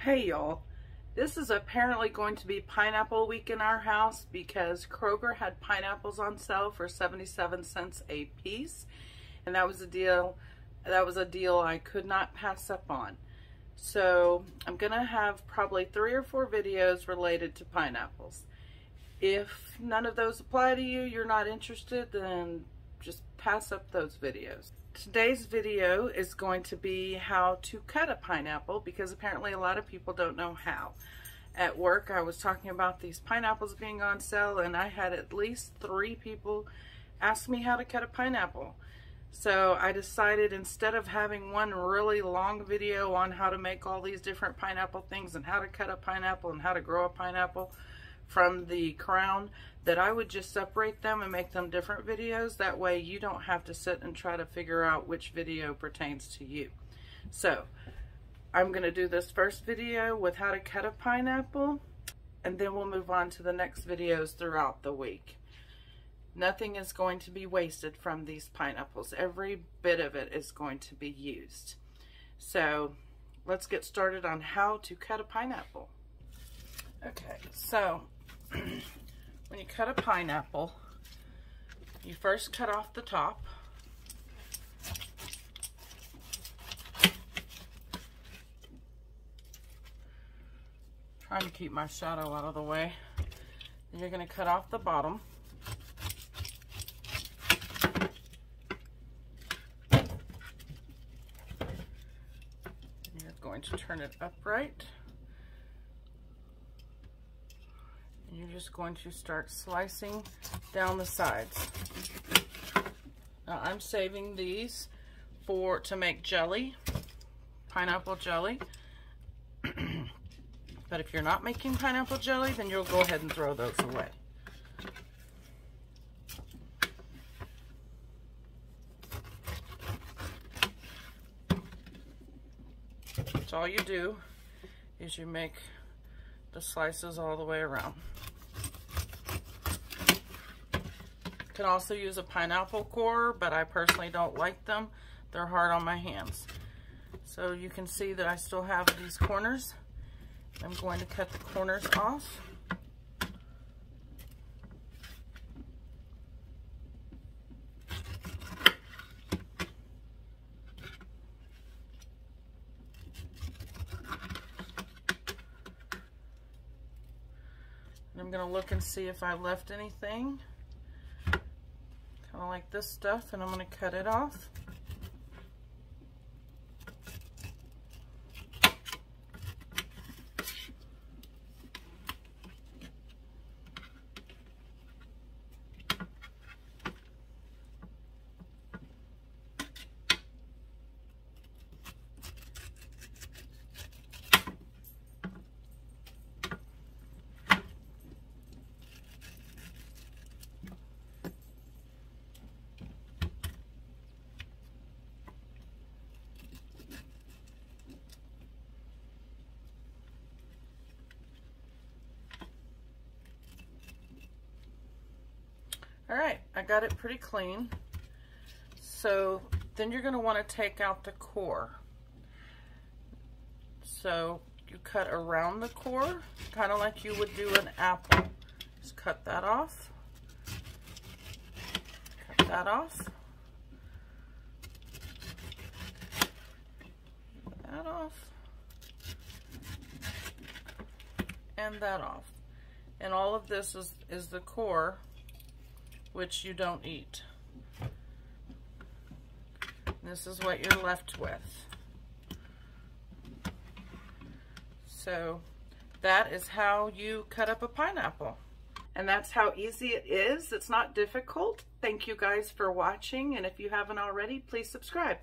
Hey y'all, this is apparently going to be pineapple week in our house because Kroger had pineapples on sale for 77 cents a piece, and that was a deal I could not pass up on. So I'm gonna have probably 3 or 4 videos related to pineapples. If none of those apply to you, you're not interested, then just pass up those videos. Today's video is going to be how to cut a pineapple because apparently a lot of people don't know how. At work, I was talking about these pineapples being on sale, and I had at least 3 people ask me how to cut a pineapple. So I decided, instead of having one really long video on how to make all these different pineapple things and how to cut a pineapple and how to grow a pineapple from the crown, that I would just separate them and make them different videos. That way you don't have to sit and try to figure out which video pertains to you. So I'm going to do this first video with how to cut a pineapple, and then we'll move on to the next videos throughout the week. Nothing is going to be wasted from these pineapples. Every bit of it is going to be used. So let's get started on how to cut a pineapple. Okay, so when you cut a pineapple, you first cut off the top. Trying to keep my shadow out of the way. Then you're going to cut off the bottom. And you're going to turn it upright. You're just going to start slicing down the sides. Now I'm saving these to make jelly, pineapple jelly. But if you're not making pineapple jelly, then you'll go ahead and throw those away. So all you do is you make the slices all the way around. You can also use a pineapple core, but I personally don't like them. They're hard on my hands. So you can see that I still have these corners. I'm going to cut the corners off. And I'm going to look and see if I left anything. Kind of like this stuff, and I'm going to cut it off. All right, I got it pretty clean. So then you're going to want to take out the core. So you cut around the core, kind of like you would do an apple. Just cut that off. Cut that off. That off. And that off. And all of this is the core, which you don't eat. This is what you're left with. So that is how you cut up a pineapple. And that's how easy it is. It's not difficult. Thank you guys for watching, and if you haven't already, please subscribe.